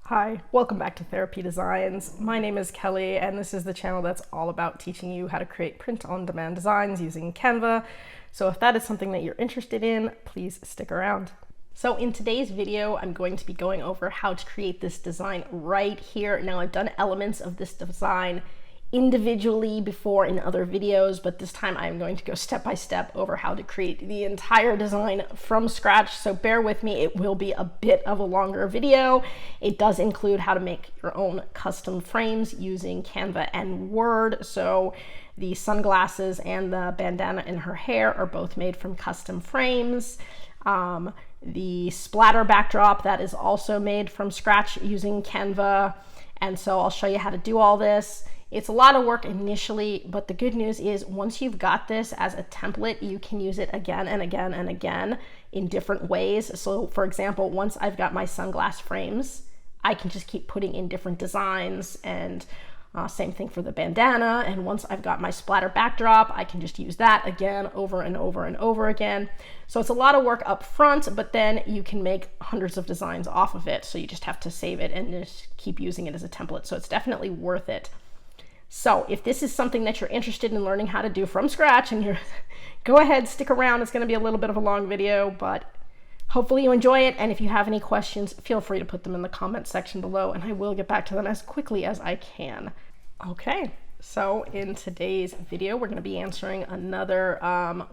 Hi, welcome back to Therapy Designs. My name is Kelly, and this is the channel that's all about teaching you how to create print-on-demand designs using Canva. So if that is something that you're interested in, please stick around. So in today's video, I'm going to be going over how to create this design right here. Now, I've done elements of this design individually before in other videos, but this time I'm going to go step by step over how to create the entire design from scratch. So bear with me, it will be a bit of a longer video. It does include how to make your own custom frames using Canva and Word. So the sunglasses and the bandana in her hair are both made from custom frames. The splatter backdrop, that is also made from scratch using Canva. And so I'll show you how to do all this. It's a lot of work initially, but the good news is once you've got this as a template, you can use it again and again and again in different ways. So for example, once I've got my sunglass frames, I can just keep putting in different designs, and same thing for the bandana. And once I've got my splatter backdrop, I can just use that again over and over and over again. So it's a lot of work up front, but then you can make hundreds of designs off of it. So you just have to save it and just keep using it as a template. So it's definitely worth it. So if this is something that you're interested in learning how to do from scratch, and you're go ahead, stick around. It's going to be a little bit of a long video, but hopefully you enjoy it. And if you have any questions, feel free to put them in the comment section below, and I will get back to them as quickly as I can. Okay, so in today's video, we're going to be answering another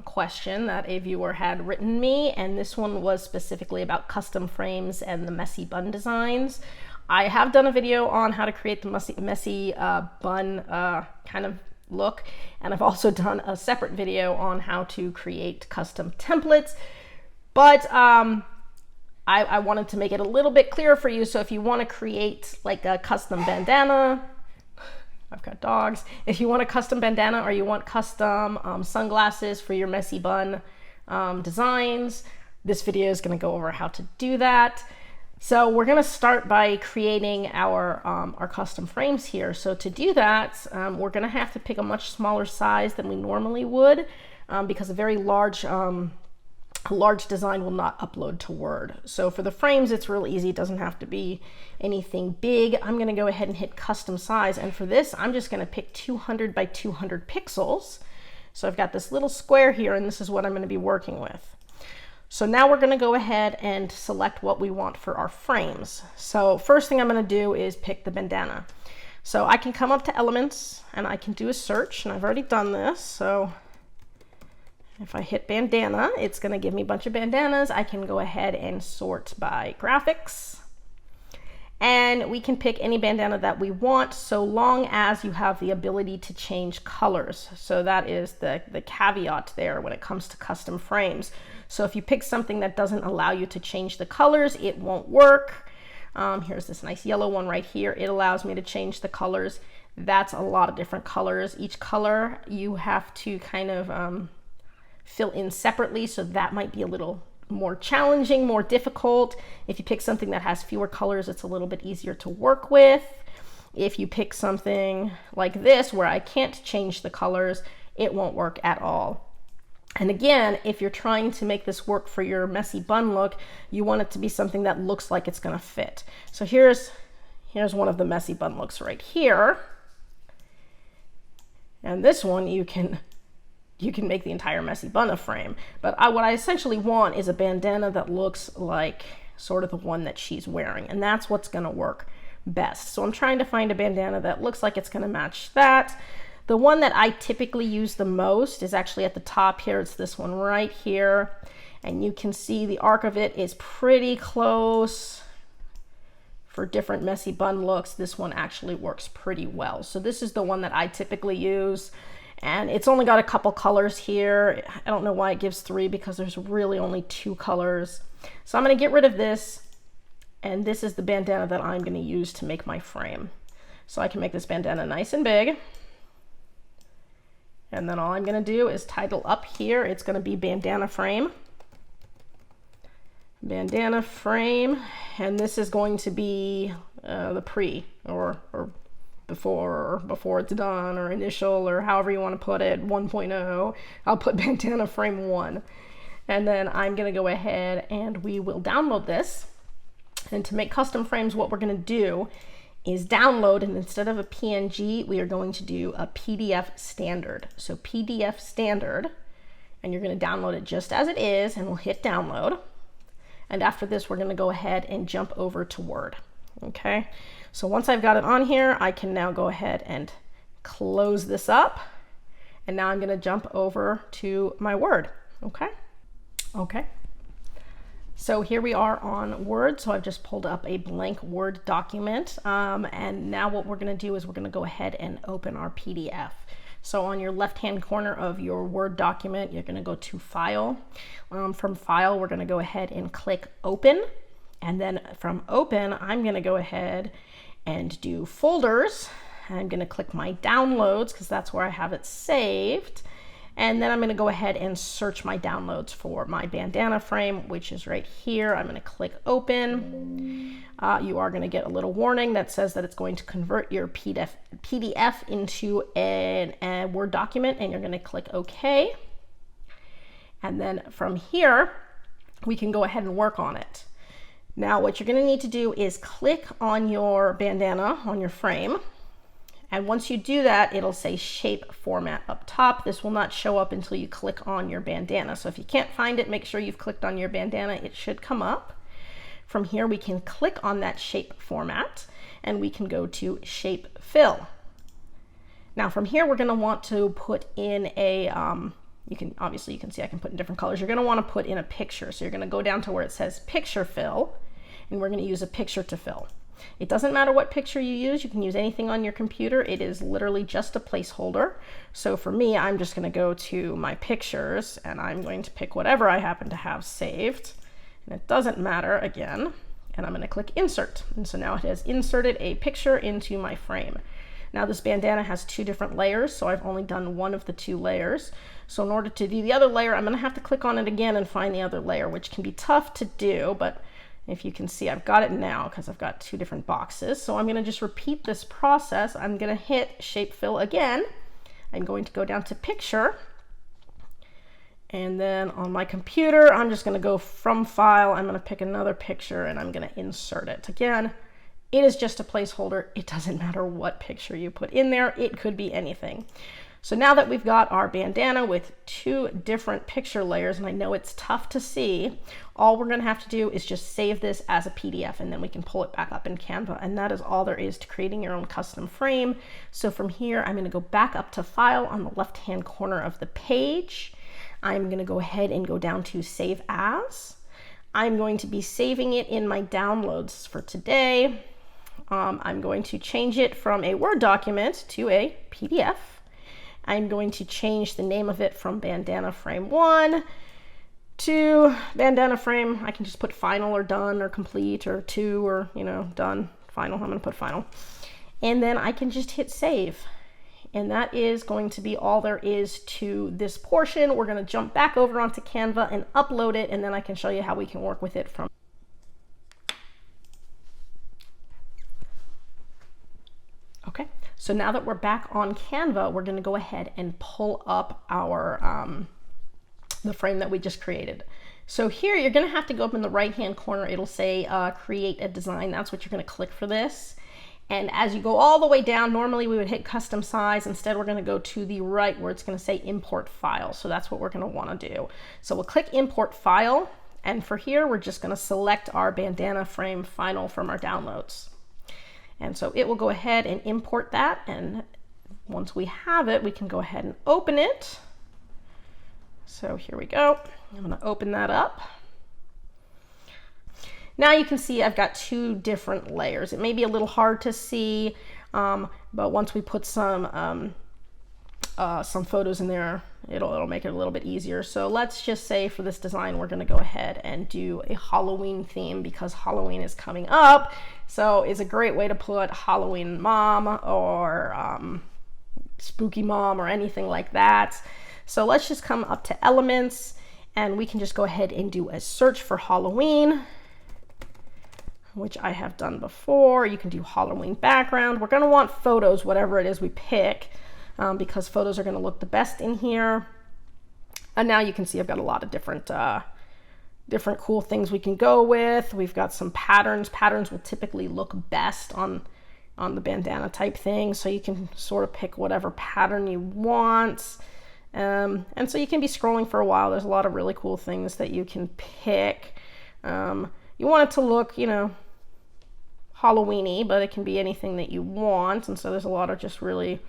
question that a viewer had written me, and this one was specifically about custom frames and the messy bun designs. I have done a video on how to create the messy bun kind of look, and I've also done a separate video on how to create custom templates, but I wanted to make it a little bit clearer for you. So if you want to create like a custom bandana, I've got dogs. If you want a custom bandana or you want custom sunglasses for your messy bun designs, this video is going to go over how to do that. So we're going to start by creating our custom frames here. So to do that, we're going to have to pick a much smaller size than we normally would, because a very large design will not upload to Word. So for the frames, it's really easy. It doesn't have to be anything big. I'm going to go ahead and hit custom size. And for this, I'm just going to pick 200 by 200 pixels. So I've got this little square here, and this is what I'm going to be working with. So now we're going to go ahead and select what we want for our frames. So first thing I'm going to do is pick the bandana. So I can come up to elements and I can do a search, and I've already done this. So if I hit bandana, it's going to give me a bunch of bandanas. I can go ahead and sort by graphics, and we can pick any bandana that we want so long as you have the ability to change colors. So that is the caveat there when it comes to custom frames. So if you pick something that doesn't allow you to change the colors, it won't work. Here's this nice yellow one right here. It allows me to change the colors. That's a lot of different colors. Each color you have to kind of fill in separately, so that might be a little more challenging, more difficult. If you pick something that has fewer colors, it's a little bit easier to work with. If you pick something like this where I can't change the colors, it won't work at all. And again, if you're trying to make this work for your messy bun look, you want it to be something that looks like it's going to fit. So here's one of the messy bun looks right here. And this one you can make the entire messy bun a frame. But what I essentially want is a bandana that looks like sort of the one that she's wearing, and that's what's going to work best. So I'm trying to find a bandana that looks like it's going to match that. The one that I typically use the most is actually at the top here. It's this one right here, and you can see the arc of it is pretty close. For different messy bun looks, this one actually works pretty well. So this is the one that I typically use. And it's only got a couple colors here. I don't know why it gives 3, because there's really only 2 colors. So I'm going to get rid of this, and this is the bandana that I'm going to use to make my frame. So I can make this bandana nice and big. And then all I'm going to do is title up here. It's going to be bandana frame. Bandana frame. And this is going to be the pre or before it's done, or initial, or however you want to put it, 1.0. I'll put bandana frame 1. And then I'm going to go ahead and we will download this. And to make custom frames, what we're going to do is download, and instead of a PNG, we are going to do a PDF standard. So PDF standard, and you're going to download it just as it is, and we'll hit download. And after this, we're going to go ahead and jump over to Word. Okay, so once I've got it on here, I can now go ahead and close this up. And now I'm going to jump over to my Word. Okay. So here we are on Word. So I've just pulled up a blank Word document. And now what we're going to do is we're going to go ahead and open our PDF. So on your left-hand corner of your Word document, you're going to go to File. From File, we're going to go ahead and click Open. And then from Open, I'm going to go ahead and do Folders. I'm going to click my Downloads because that's where I have it saved. And then I'm going to go ahead and search my downloads for my bandana frame, which is right here. I'm going to click Open. You are going to get a little warning that says that it's going to convert your PDF into a Word document, and you're going to click OK. And then from here, we can go ahead and work on it. Now, what you're going to need to do is click on your bandana on your frame. And once you do that, it'll say shape format up top. This will not show up until you click on your bandana. So if you can't find it, make sure you've clicked on your bandana. It should come up. From here, we can click on that shape format and we can go to shape fill. Now from here, we're going to want to put in a, you can see I can put in different colors. You're going to want to put in a picture. So you're going to go down to where it says picture fill, and we're going to use a picture to fill. It doesn't matter what picture you use. You can use anything on your computer. It is literally just a placeholder. So for me, I'm just going to go to my pictures and I'm going to pick whatever I happen to have saved. And it doesn't matter again. And I'm going to click insert. And so now it has inserted a picture into my frame. Now this bandana has two different layers, so I've only done one of the two layers. So in order to do the other layer, I'm going to have to click on it again and find the other layer, which can be tough to do, but if you can see, I've got it now because I've got two different boxes. So I'm going to just repeat this process. I'm going to hit shape fill again. I'm going to go down to picture. And then on my computer, I'm just going to go from file. I'm going to pick another picture and I'm going to insert it. Again, it is just a placeholder. It doesn't matter what picture you put in there. It could be anything. So now that we've got our bandana with two different picture layers, and I know it's tough to see, all we're going to have to do is just save this as a PDF, and then we can pull it back up in Canva. And that is all there is to creating your own custom frame. So from here, I'm going to go back up to File on the left-hand corner of the page. I'm going to go ahead and go down to Save As. I'm going to be saving it in my downloads for today. I'm going to change it from a Word document to a PDF. I'm going to change the name of it from Bandana Frame 1 to Bandana Frame. I can just put final or done or complete or 2 or, done, final. I'm going to put final. And then I can just hit save. And that is going to be all there is to this portion. We're going to jump back over onto Canva and upload it, and then I can show you how we can work with it from. Okay, so now that we're back on Canva, we're going to go ahead and pull up our the frame that we just created. So here you're going to have to go up in the right hand corner. It'll say create a design. That's what you're going to click for this. And as you go all the way down, normally we would hit custom size. Instead, we're going to go to the right where it's going to say import file. So that's what we're going to want to do. So we'll click import file. And for here, we're just going to select our bandana frame final from our downloads. And so it will go ahead and import that. And once we have it, we can go ahead and open it. So here we go. I'm going to open that up. Now you can see I've got two different layers. It may be a little hard to see, but once we put some photos in there, it'll make it a little bit easier. So let's just say for this design, we're going to go ahead and do a Halloween theme because Halloween is coming up. So it's a great way to put Halloween mom or spooky mom or anything like that. So let's just come up to elements and we can just go ahead and do a search for Halloween, which I have done before. You can do Halloween background. We're going to want photos, whatever it is we pick, because photos are going to look the best in here. And now you can see I've got a lot of different different cool things we can go with. We've got some patterns. Patterns will typically look best on the bandana type thing, so you can sort of pick whatever pattern you want. And so you can be scrolling for a while. There's a lot of really cool things that you can pick. You want it to look, you know, Halloween-y, but it can be anything that you want. And so there's a lot of just really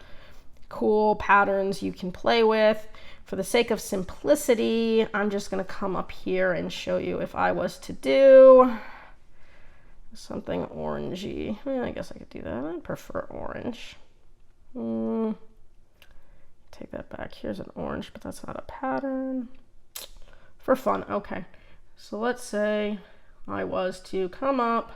cool patterns you can play with. For the sake of simplicity, I'm just going to come up here and show you if I was to do something orangey. I guess I could do that. I prefer orange. Take that back. Here's an orange, but that's not a pattern. For fun. Okay. So let's say I was to come up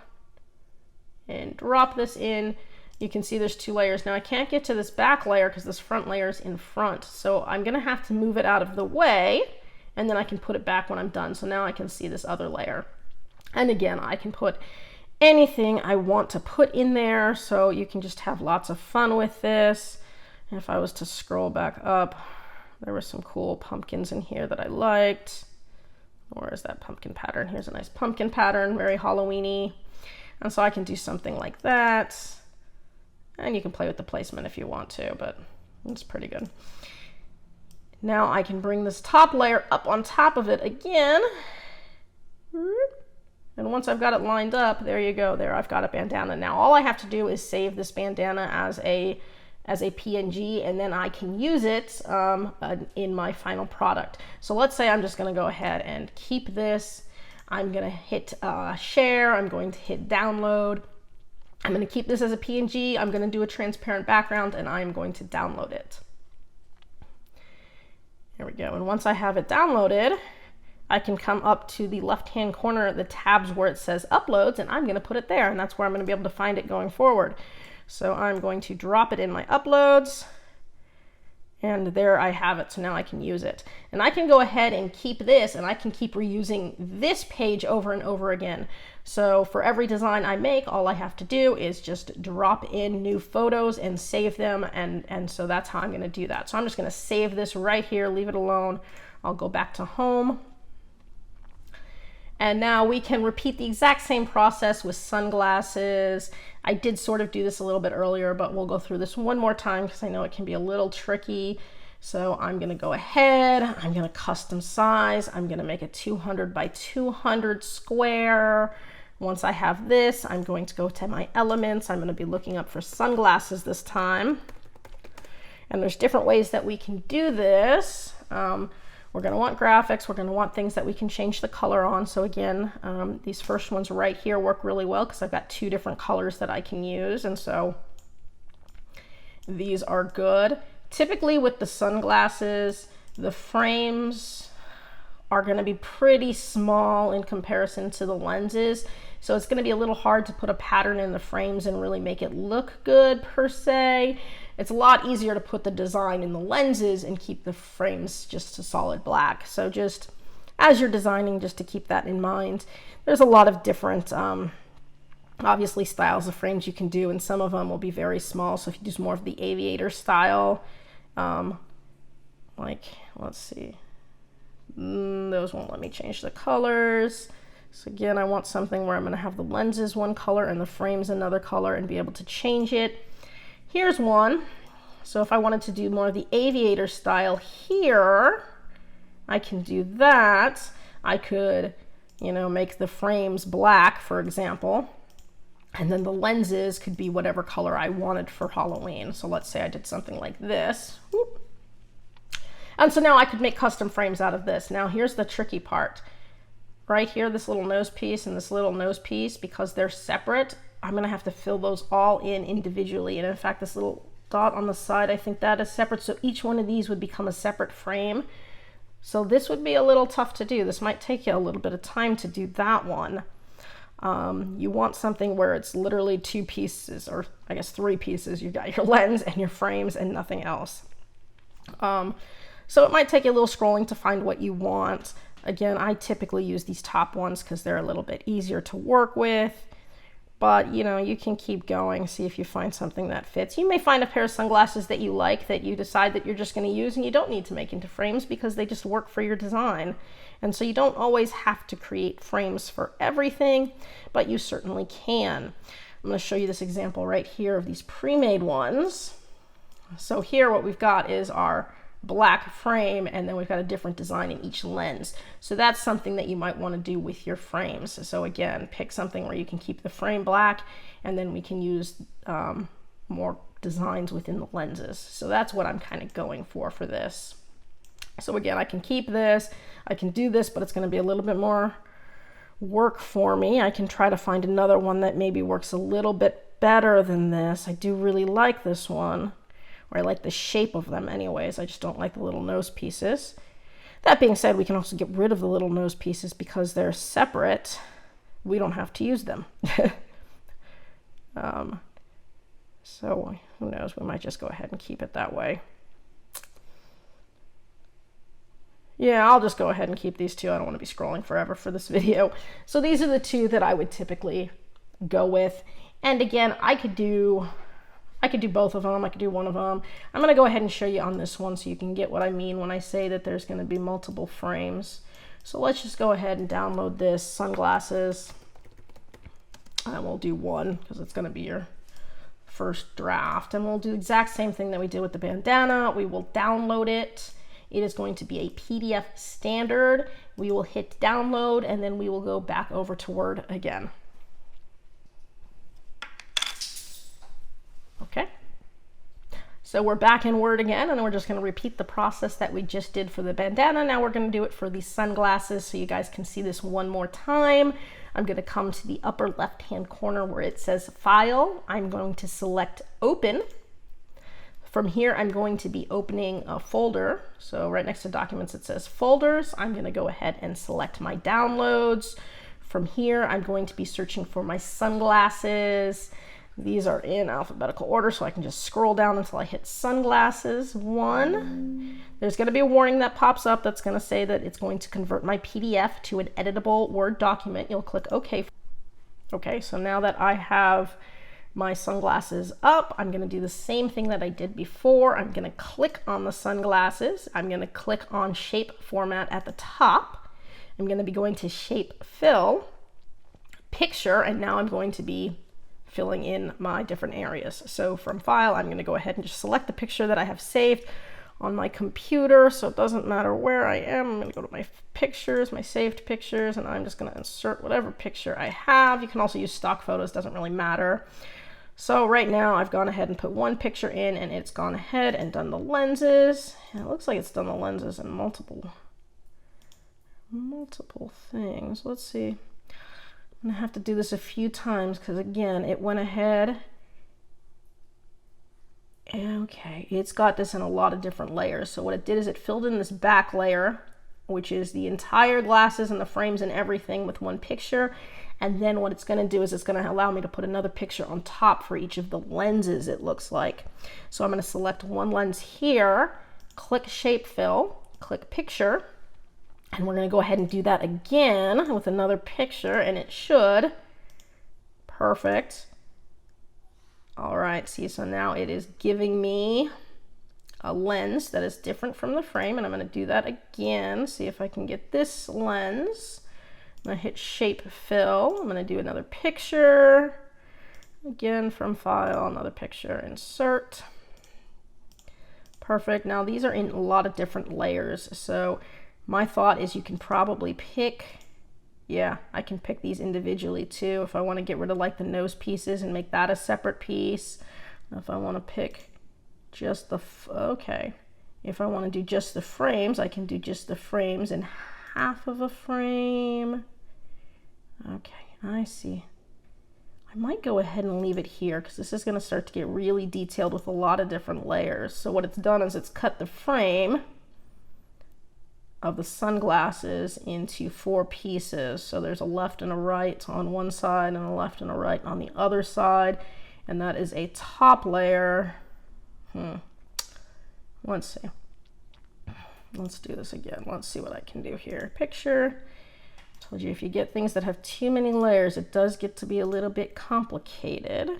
and drop this in. You can see there's 2 layers. Now I can't get to this back layer because this front layer is in front. So I'm going to have to move it out of the way, and then I can put it back when I'm done. So now I can see this other layer. And again, I can put anything I want to put in there. So you can just have lots of fun with this. And if I was to scroll back up, there were some cool pumpkins in here that I liked. Where is that pumpkin pattern? Here's a nice pumpkin pattern, very Halloween-y. And so I can do something like that. And you can play with the placement if you want to, but it's pretty good. Now I can bring this top layer up on top of it again. And once I've got it lined up, there you go. There, I've got a bandana. Now all I have to do is save this bandana as a PNG, and then I can use it in my final product. So let's say I'm just going to go ahead and keep this. I'm going to hit share. I'm going to hit download. I'm going to keep this as a PNG. I'm going to do a transparent background, and I'm going to download it. There we go. And once I have it downloaded, I can come up to the left-hand corner, the tabs where it says uploads, and I'm going to put it there. And that's where I'm going to be able to find it going forward. So I'm going to drop it in my uploads, and there I have it. So now I can use it. And I can go ahead and keep this, and I can keep reusing this page over and over again. So for every design I make, all I have to do is just drop in new photos and save them. And so that's how I'm going to do that. So I'm just going to save this right here, leave it alone. I'll go back to home. And now we can repeat the exact same process with sunglasses. I did sort of do this a little bit earlier, but we'll go through this one more time because I know it can be a little tricky. So I'm going to go ahead, I'm going to custom size. I'm going to make a 200 by 200 square. Once I have this, I'm going to go to my elements. I'm going to be looking up for sunglasses this time. And there's different ways that we can do this. We're going to want graphics. We're going to want things that we can change the color on. So again, these first ones right here work really well because I've got 2 different colors that I can use. And so these are good. Typically with the sunglasses, the frames are going to be pretty small in comparison to the lenses. So it's going to be a little hard to put a pattern in the frames and really make it look good per se. It's a lot easier to put the design in the lenses and keep the frames just a solid black. So just as you're designing, just to keep that in mind. There's a lot of different, obviously, styles of frames you can do, and some of them will be very small. So if you use more of the aviator style, like, let's see, those won't let me change the colors. So again, I want something where I'm going to have the lenses one color and the frames another color and be able to change it. Here's one. So if I wanted to do more of the aviator style here, I can do that. I could, you know, make the frames black, for example, and then the lenses could be whatever color I wanted for Halloween. So let's say I did something like this. Whoop. And so now I could make custom frames out of this. Now here's the tricky part. Right here, this little nose piece and this little nose piece, because they're separate, I'm going to have to fill those all in individually. And in fact, this little dot on the side, I think that is separate. So each one of these would become a separate frame. So this would be a little tough to do. This might take you a little bit of time to do that one. You want something where it's literally 2 pieces, or I guess 3 pieces. You've got your lens and your frames and nothing else. So it might take you a little scrolling to find what you want. Again, I typically use these top ones because they're a little bit easier to work with. But, you know, you can keep going, see if you find something that fits. You may find a pair of sunglasses that you like, that you decide that you're just going to use, and you don't need to make into frames because they just work for your design. And so you don't always have to create frames for everything, but you certainly can. I'm going to show you this example right here of these pre-made ones. So here what we've got is our black frame, and then we've got a different design in each lens. So that's something that you might want to do with your frames. So again, pick something where you can keep the frame black, and then we can use more designs within the lenses. So that's what I'm kind of going for this. So again, I can keep this, I can do this, but it's going to be a little bit more work for me. I can try to find another one that maybe works a little bit better than this. I do really like this one, or I like the shape of them anyways. I just don't like the little nose pieces. That being said, we can also get rid of the little nose pieces because they're separate. We don't have to use them. So who knows, we might just go ahead and keep it that way. Yeah, I'll just go ahead and keep these two. I don't want to be scrolling forever for this video. So these are the two that I would typically go with. And again, I could do both of them. I could do one of them. I'm going to go ahead and show you on this one so you can get what I mean when I say that there's going to be multiple frames. So let's just go ahead and download this, sunglasses. And we'll do one because it's going to be your first draft. And we'll do the exact same thing that we did with the bandana. We will download it. It is going to be a PDF standard. We will hit download, and then we will go back over to Word again. Okay. So we're back in Word again, and we're just going to repeat the process that we just did for the bandana. Now we're going to do it for the sunglasses so you guys can see this one more time. I'm going to come to the upper left-hand corner where it says File. I'm going to select Open. From here, I'm going to be opening a folder. So right next to Documents, it says Folders. I'm going to go ahead and select my downloads. From here, I'm going to be searching for my sunglasses. These are in alphabetical order, so I can just scroll down until I hit sunglasses 1. There's going to be a warning that pops up that's going to say that it's going to convert my PDF to an editable Word document. You'll click OK. Okay, so now that I have my sunglasses up, I'm going to do the same thing that I did before. I'm going to click on the sunglasses. I'm going to click on Shape Format at the top. I'm going to be going to Shape Fill, Picture, and now I'm going to be filling in my different areas. So from File, I'm going to go ahead and just select the picture that I have saved on my computer, so it doesn't matter where I am. I'm going to go to my pictures, my saved pictures, and I'm just going to insert whatever picture I have. You can also use stock photos, doesn't really matter. So right now I've gone ahead and put one picture in, and it's gone ahead and done the lenses. And it looks like it's done the lenses in multiple things. Let's see. I'm gonna have to do this a few times because again, it went ahead. Okay, it's got this in a lot of different layers. So what it did is it filled in this back layer, which is the entire glasses and the frames and everything with one picture. And then what it's going to do is it's going to allow me to put another picture on top for each of the lenses, it looks like. So I'm going to select one lens here, click Shape Fill, click Picture, and we're going to go ahead and do that again with another picture, and it should. Perfect. All right, see, so now it is giving me a lens that is different from the frame, and I'm going to do that again, see if I can get this lens. I'm going to hit Shape Fill. I'm going to do another picture. Again, from File, another picture, Insert. Perfect. Now these are in a lot of different layers. So my thought is you can probably pick, yeah, I can pick these individually too. If I want to get rid of like the nose pieces and make that a separate piece. If I want to pick just the, okay. If I want to do just the frames, I can do just the frames in half of a frame. Okay, I see. I might go ahead and leave it here because this is going to start to get really detailed with a lot of different layers. So what it's done is it's cut the frame of the sunglasses into 4 pieces. So there's a left and a right on one side and a left and a right on the other side. And that is a top layer. Let's see. Let's do this again. Let's see what I can do here. Picture. Told you if you get things that have too many layers, it does get to be a little bit complicated.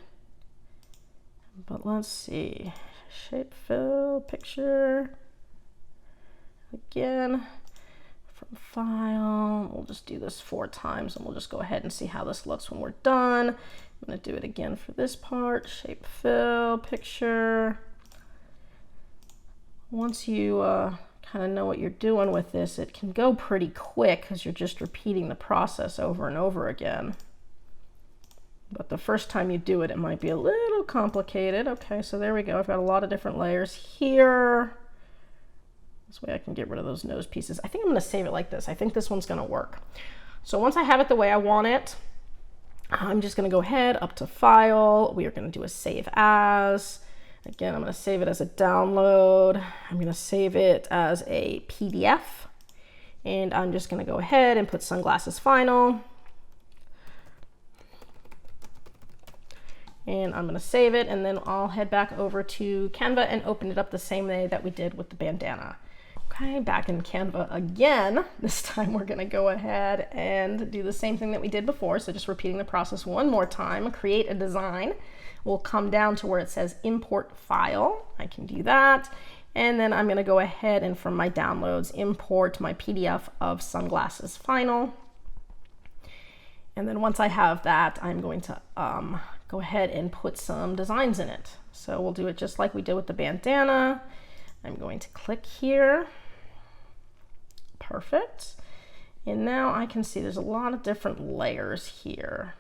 But let's see. Shape Fill, Picture. Again, from File. We'll just do this 4 times and we'll just go ahead and see how this looks when we're done. I'm going to do it again for this part. Shape, fill, picture. Once you kind of know what you're doing with this, it can go pretty quick because you're just repeating the process over and over again. But the first time you do it, it might be a little complicated. Okay, so there we go. I've got a lot of different layers here. This way I can get rid of those nose pieces. I think I'm going to save it like this. I think this one's going to work. So once I have it the way I want it, I'm just going to go ahead up to File. We are going to do a Save As. Again, I'm going to save it as a download. I'm going to save it as a PDF. And I'm just going to go ahead and put Sunglasses Final. And I'm going to save it, and then I'll head back over to Canva and open it up the same way that we did with the bandana. Okay, back in Canva again. This time we're going to go ahead and do the same thing that we did before. So just repeating the process one more time. Create a design. We'll come down to where it says import file. I can do that. And then I'm going to go ahead and from my downloads import my PDF of Sunglasses Final. And then once I have that, I'm going to go ahead and put some designs in it. So we'll do it just like we did with the bandana. I'm going to click here. Perfect. And now I can see there's a lot of different layers here.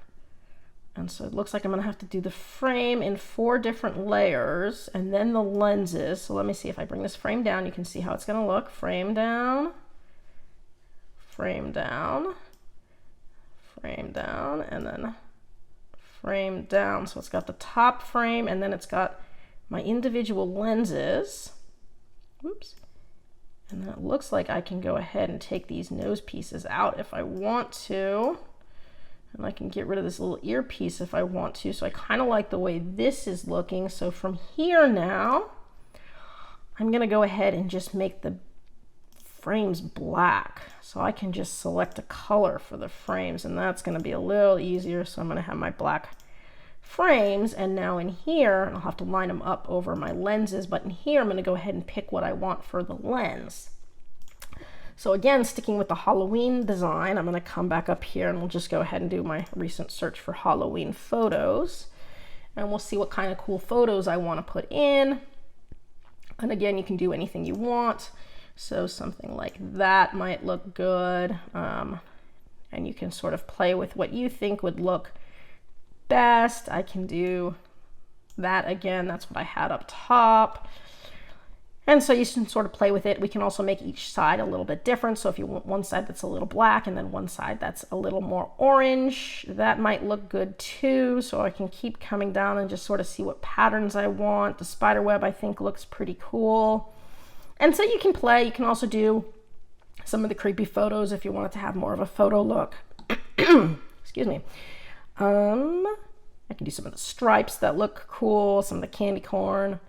And so it looks like I'm going to have to do the frame in 4 different layers and then the lenses. So let me see if I bring this frame down, you can see how it's going to look. Frame down, frame down, frame down, and then frame down. So it's got the top frame and then it's got my individual lenses. Oops. And then it looks like I can go ahead and take these nose pieces out if I want to. And I can get rid of this little earpiece if I want to. So I kind of like the way this is looking. So from here now, I'm going to go ahead and just make the frames black. So I can just select a color for the frames, and that's going to be a little easier. So I'm going to have my black frames, and now in here, I'll have to line them up over my lenses, but in here I'm going to go ahead and pick what I want for the lens. So again, sticking with the Halloween design, I'm going to come back up here and we'll just go ahead and do my recent search for Halloween photos, and we'll see what kind of cool photos I want to put in. And again, you can do anything you want. So something like that might look good. And you can sort of play with what you think would look best. I can do that again. That's what I had up top. And so you can sort of play with it. We can also make each side a little bit different. So if you want one side that's a little black and then one side that's a little more orange, that might look good too. So I can keep coming down and just sort of see what patterns I want. The spider web I think looks pretty cool. And so you can play. You can also do some of the creepy photos if you want it to have more of a photo look. Excuse me. I can do some of the stripes that look cool, some of the candy corn.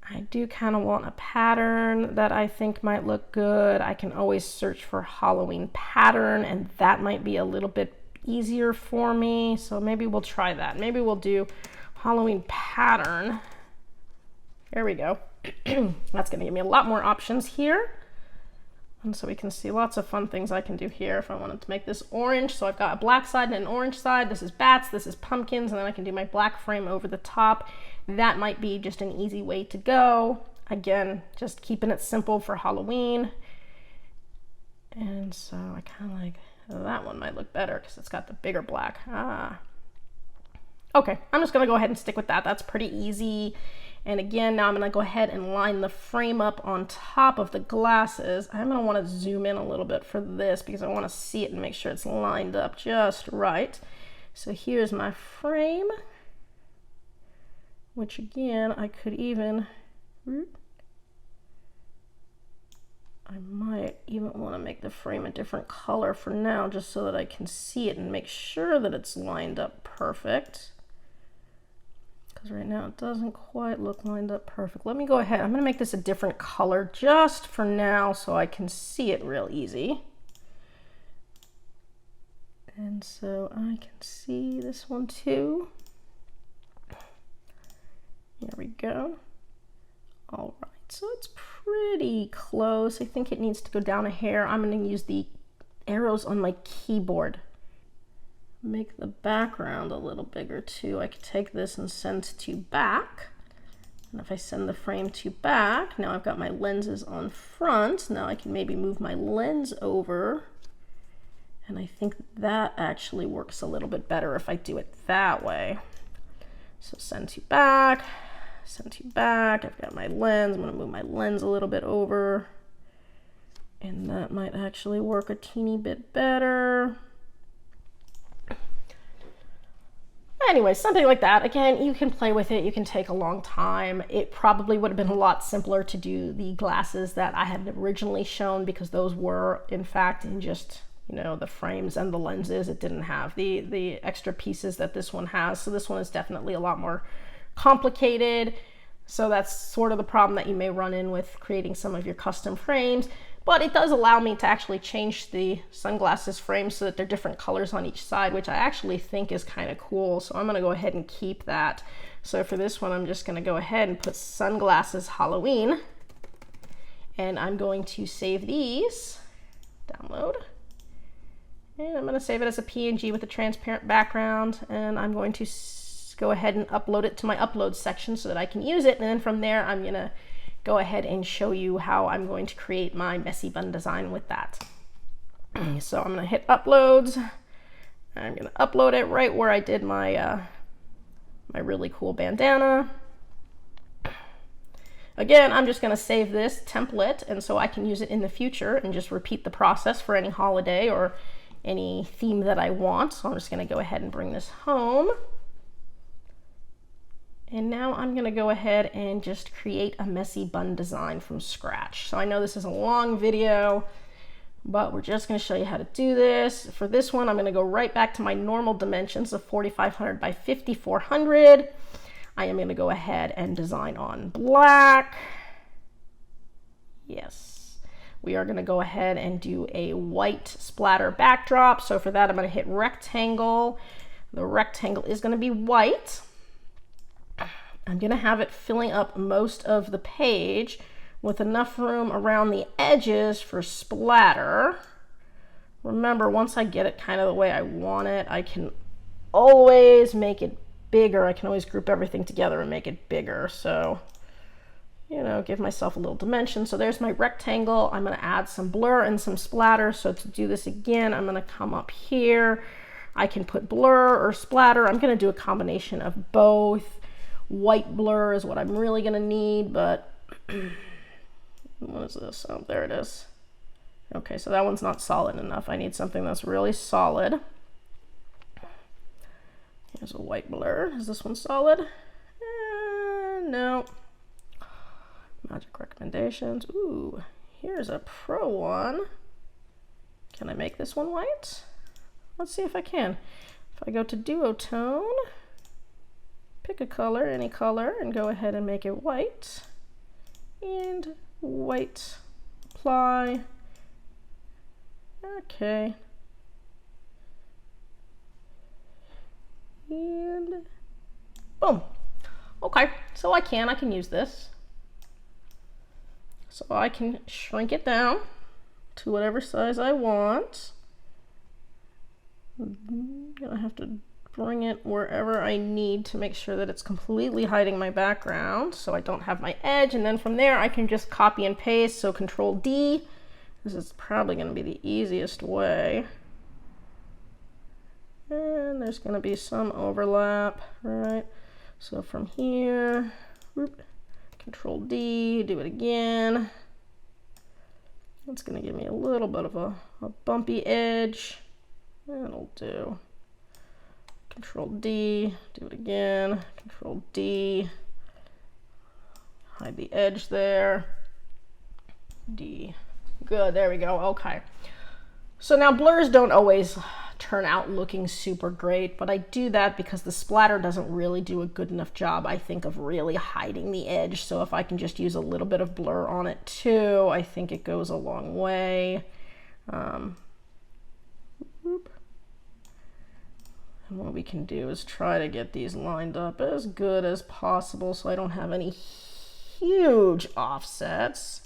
I do kind of want a pattern that I think might look good. I can always search for Halloween pattern, and that might be a little bit easier for me. So maybe we'll try that. Maybe we'll do Halloween pattern. There we go. That's going to give me a lot more options here. And so we can see lots of fun things I can do here if I wanted to make this orange. So I've got a black side and an orange side. This is bats, this is pumpkins, and then I can do my black frame over the top. That might be just an easy way to go. Again, just keeping it simple for Halloween. And so I kind of like, that one might look better because it's got the bigger black. Okay, I'm just going to go ahead and stick with that. That's pretty easy. And again, now I'm going to go ahead and line the frame up on top of the glasses. I'm going to want to zoom in a little bit for this because I want to see it and make sure it's lined up just right. So here's my frame, which again, I could even, I might even want to make the frame a different color for now just so that I can see it and make sure that it's lined up perfect. Because right now it doesn't quite look lined up perfect. Let me go ahead. I'm going to make this a different color just for now so I can see it real easy. And so I can see this one too. There we go. All right. So it's pretty close. I think it needs to go down a hair. I'm going to use the arrows on my keyboard. Make the background a little bigger too. I could take this and send to back. And if I send the frame to back, now I've got my lenses on front. Now I can maybe move my lens over. And I think that actually works a little bit better if I do it that way. So send to back, send to back. I've got my lens. I'm going to move my lens a little bit over. And that might actually work a teeny bit better. Anyway, something like that. Again, you can play with it. You can take a long time. It probably would have been a lot simpler to do the glasses that I had originally shown, because those were, in fact, in just, you know, the frames and the lenses. It didn't have the extra pieces that this one has. So this one is definitely a lot more complicated. So that's sort of the problem that you may run in with creating some of your custom frames. But it does allow me to actually change the sunglasses frames so that they're different colors on each side, which I actually think is kind of cool. So I'm going to go ahead and keep that. So for this one, I'm just going to go ahead and put Sunglasses Halloween. And I'm going to save these, download. And I'm going to save it as a PNG with a transparent background. And I'm going to go ahead and upload it to my upload section so that I can use it. And then from there, I'm going to go ahead and show you how I'm going to create my messy bun design with that. So I'm going to hit uploads. I'm going to upload it right where I did my my really cool bandana. Again, I'm just going to save this template, and so I can use it in the future and just repeat the process for any holiday or any theme that I want. So I'm just going to go ahead and bring this home. And now I'm going to go ahead and just create a messy bun design from scratch. So I know this is a long video, but we're just going to show you how to do this. For this one, I'm going to go right back to my normal dimensions of 4500 by 5400. I am going to go ahead and design on black. Yes. We are going to go ahead and do a white splatter backdrop. So for that, I'm going to hit rectangle. The rectangle is going to be white. I'm going to have it filling up most of the page with enough room around the edges for splatter. Remember, once I get it kind of the way I want it, I can always make it bigger. I can always group everything together and make it bigger. So, you know, give myself a little dimension. So there's my rectangle. I'm going to add some blur and some splatter. So to do this again, I'm going to come up here. I can put blur or splatter. I'm going to do a combination of both. White blur is what I'm really going to need, but what is this? Oh, there it is. Okay, so that one's not solid enough. I need something that's really solid. Here's a white blur. Is this one solid? No. Magic recommendations. Ooh, here's a pro one. Can I make this one white? Let's see if I can. If I go to duotone, pick a color, any color, and go ahead and make it white. And white, apply. Okay. And boom. Okay, so I can use this. So I can shrink it down to whatever size I want. I'm gonna have to bring it wherever I need to make sure that it's completely hiding my background so I don't have my edge, and then from there I can just copy and paste. So Control D, this is probably going to be the easiest way, and there's going to be some overlap, right? So from here, whoop, Control D, do it again. It's going to give me a little bit of a bumpy edge. That'll do. Control D, do it again, Control D, hide the edge there, D, good, there we go, okay. So now blurs don't always turn out looking super great, but I do that because the splatter doesn't really do a good enough job, I think, of really hiding the edge. So if I can just use a little bit of blur on it too, I think it goes a long way. And what we can do is try to get these lined up as good as possible so I don't have any huge offsets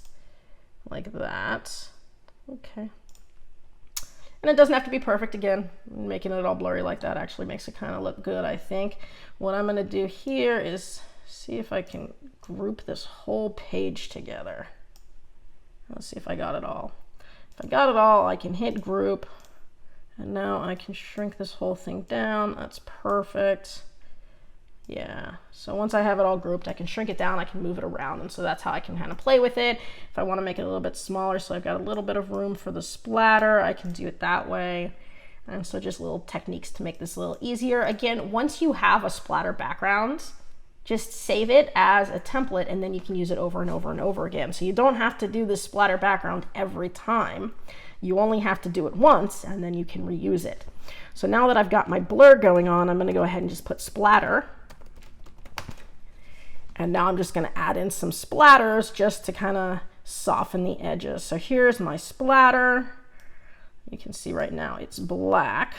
like that. Okay. And it doesn't have to be perfect. Again, making it all blurry like that actually makes it kind of look good, I think. What I'm going to do here is see if I can group this whole page together. Let's see if I got it all. If I got it all, I can hit group. And now I can shrink this whole thing down. That's perfect. Yeah, so once I have it all grouped, I can shrink it down, I can move it around, and so that's how I can kind of play with it. If I want to make it a little bit smaller, so I've got a little bit of room for the splatter, I can do it that way. And so just little techniques to make this a little easier. Again, once you have a splatter background, just save it as a template, and then you can use it over and over and over again. So you don't have to do this splatter background every time. You only have to do it once, and then you can reuse it. So now that I've got my blur going on, I'm going to go ahead and just put splatter. And now I'm just going to add in some splatters just to kind of soften the edges. So here's my splatter. You can see right now it's black,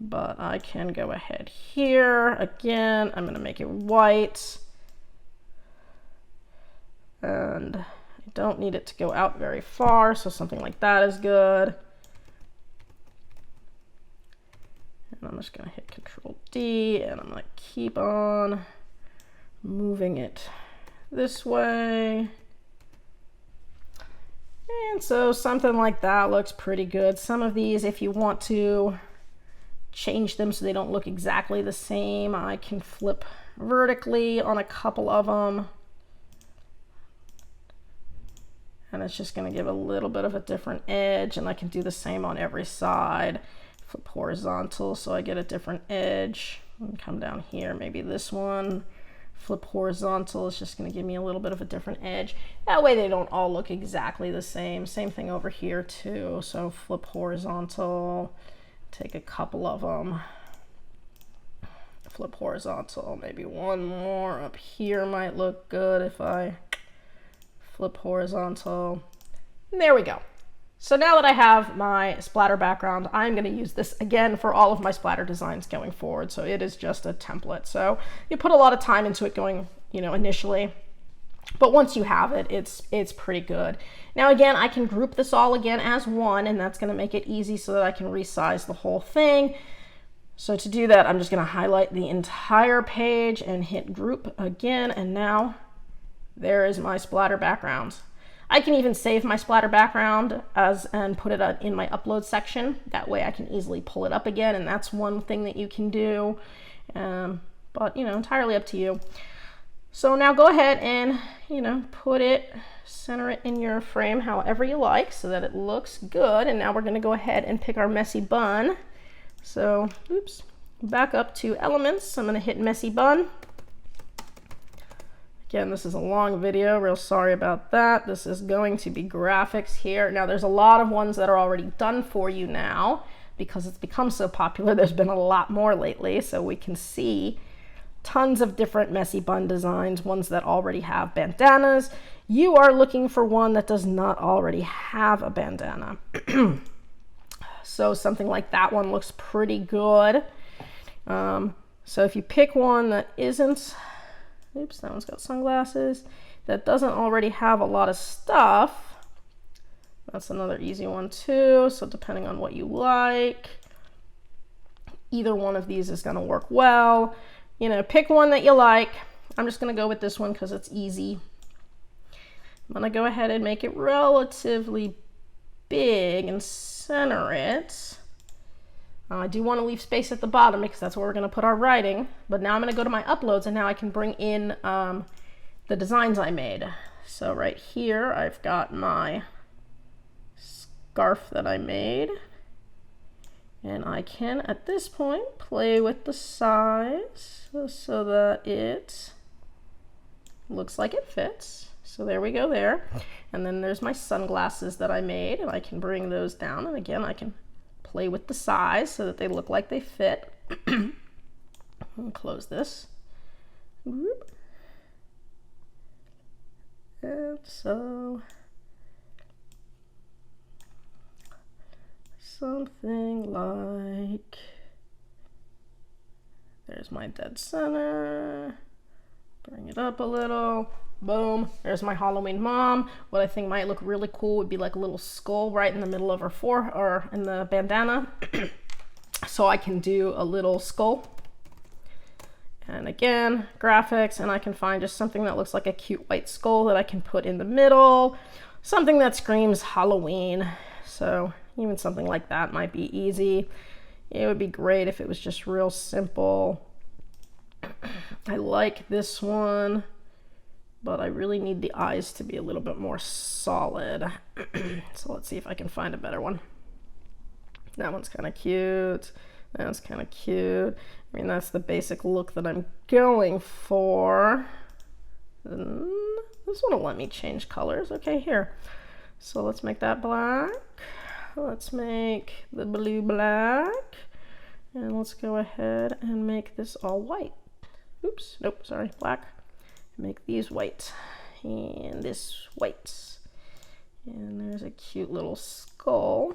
but I can go ahead here. Again, I'm going to make it white. And I don't need it to go out very far, so something like that is good. And I'm just going to hit Control D, and I'm going to keep on moving it this way. And so something like that looks pretty good. Some of these, if you want to change them so they don't look exactly the same, I can flip vertically on a couple of them. And it's just going to give a little bit of a different edge, and I can do the same on every side. Flip horizontal so I get a different edge. And come down here, maybe this one. Flip horizontal is just going to give me a little bit of a different edge. That way they don't all look exactly the same. Same thing over here too. So flip horizontal, take a couple of them, flip horizontal, maybe one more up here might look good if I flip horizontal. And there we go. So now that I have my splatter background, I'm going to use this again for all of my splatter designs going forward. So it is just a template. So you put a lot of time into it going, initially, but once you have it, it's pretty good. Now again, I can group this all again as one, and that's going to make it easy so that I can resize the whole thing. So to do that, I'm just going to highlight the entire page and hit group again. And now there is my splatter background. I can even save my splatter background and put it in my upload section. That way I can easily pull it up again, and that's one thing that you can do. But entirely up to you. So now go ahead and center it in your frame however you like so that it looks good. And now we're going to go ahead and pick our messy bun. So back up to elements. I'm going to hit messy bun. Again, this is a long video, real sorry about that. This is going to be graphics here. Now there's a lot of ones that are already done for you now because it's become so popular. There's been a lot more lately, so we can see tons of different messy bun designs, ones that already have bandanas. You are looking for one that does not already have a bandana. So something like that one looks pretty good. So if you pick one that isn't, that one's got sunglasses, that doesn't already have a lot of stuff, that's another easy one too. So depending on what you like, either one of these is going to work well. Pick one that you like. I'm just going to go with this one because it's easy. I'm going to go ahead and make it relatively big and center it. I do want to leave space at the bottom because that's where we're going to put our writing. But now I'm going to go to my uploads, and now I can bring in the designs I made. So right here, I've got my scarf that I made. And I can, at this point, play with the size so that it looks like it fits. So there we go there. And then there's my sunglasses that I made, and I can bring those down. And again, I can play with the size so that they look like they fit. I'll close this. And so something like, there's my dead center. Bring it up a little. Boom, there's my Halloween mom. What I think might look really cool would be like a little skull right in the middle of her forehead, or in the bandana. So I can do a little skull. And again, graphics, and I can find just something that looks like a cute white skull that I can put in the middle. Something that screams Halloween. So even something like that might be easy. It would be great if it was just real simple. I like this one, but I really need the eyes to be a little bit more solid. So let's see if I can find a better one. That one's kind of cute. That one's kind of cute. I mean, that's the basic look that I'm going for. This one will let me change colors. Okay, here. So let's make that black. Let's make the blue black. And let's go ahead and make this all white. Oops, nope, sorry, black. Make these white and this white. And there's a cute little skull.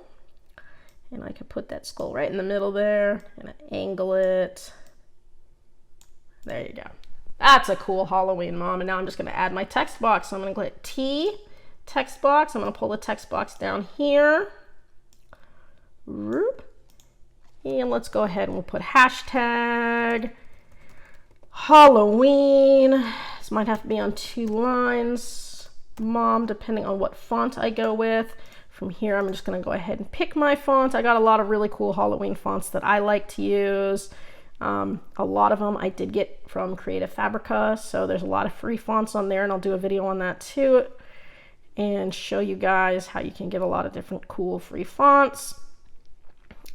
And I could put that skull right in the middle there and angle it. There you go. That's a cool Halloween mom. And now I'm just gonna add my text box. So I'm gonna click T, text box. I'm gonna pull the text box down here. And let's go ahead and we'll put hashtag Halloween. This might have to be on 2 lines. Mom, depending on what font I go with. From here, I'm just gonna go ahead and pick my font. I got a lot of really cool Halloween fonts that I like to use. A lot of them I did get from Creative Fabrica, so there's a lot of free fonts on there, and I'll do a video on that too, and show you guys how you can get a lot of different cool free fonts.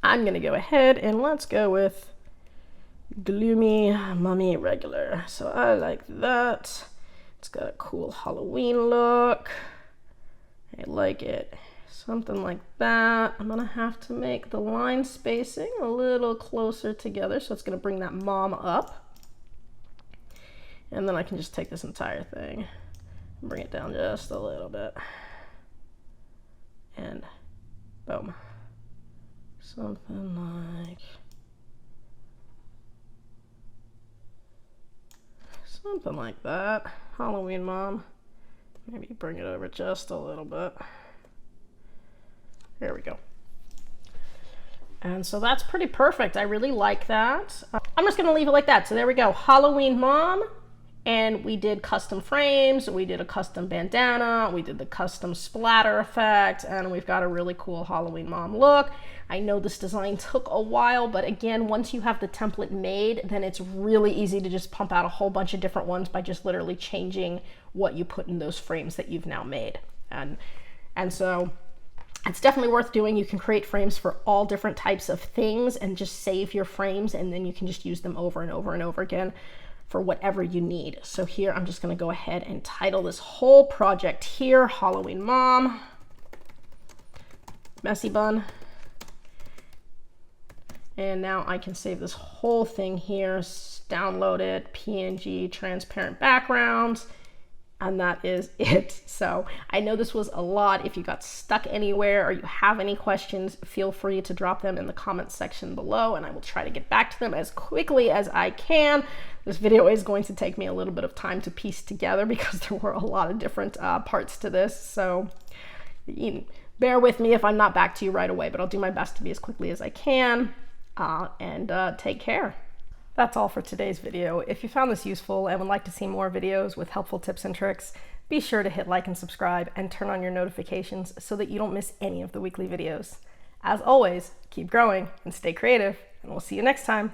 I'm gonna go ahead and let's go with Gloomy Mummy Regular. So I like that. It's got a cool Halloween look. I like it. Something like that. I'm gonna have to make the line spacing a little closer together, so it's gonna bring that mom up. And then I can just take this entire thing and bring it down just a little bit. And boom. Something like that. Halloween mom. Maybe bring it over just a little bit. There we go. And so that's pretty perfect. I really like that. I'm just gonna leave it like that. So there we go, Halloween mom. And we did custom frames, we did a custom bandana, we did the custom splatter effect, and we've got a really cool Halloween mom look. I know this design took a while, but again, once you have the template made, then it's really easy to just pump out a whole bunch of different ones by just literally changing what you put in those frames that you've now made. And so it's definitely worth doing. You can create frames for all different types of things and just save your frames, and then you can just use them over and over and over again for whatever you need. So here, I'm just gonna go ahead and title this whole project here, Halloween Mom, Messy Bun. And now I can save this whole thing here, download it, PNG, transparent backgrounds, and that is it. So I know this was a lot. If you got stuck anywhere or you have any questions, feel free to drop them in the comments section below, and I will try to get back to them as quickly as I can. This video is going to take me a little bit of time to piece together because there were a lot of different parts to this. So bear with me if I'm not back to you right away, but I'll do my best to be as quickly as I can. Take care. That's all for today's video. If you found this useful and would like to see more videos with helpful tips and tricks, be sure to hit like and subscribe and turn on your notifications so that you don't miss any of the weekly videos. As always, keep growing and stay creative, and we'll see you next time.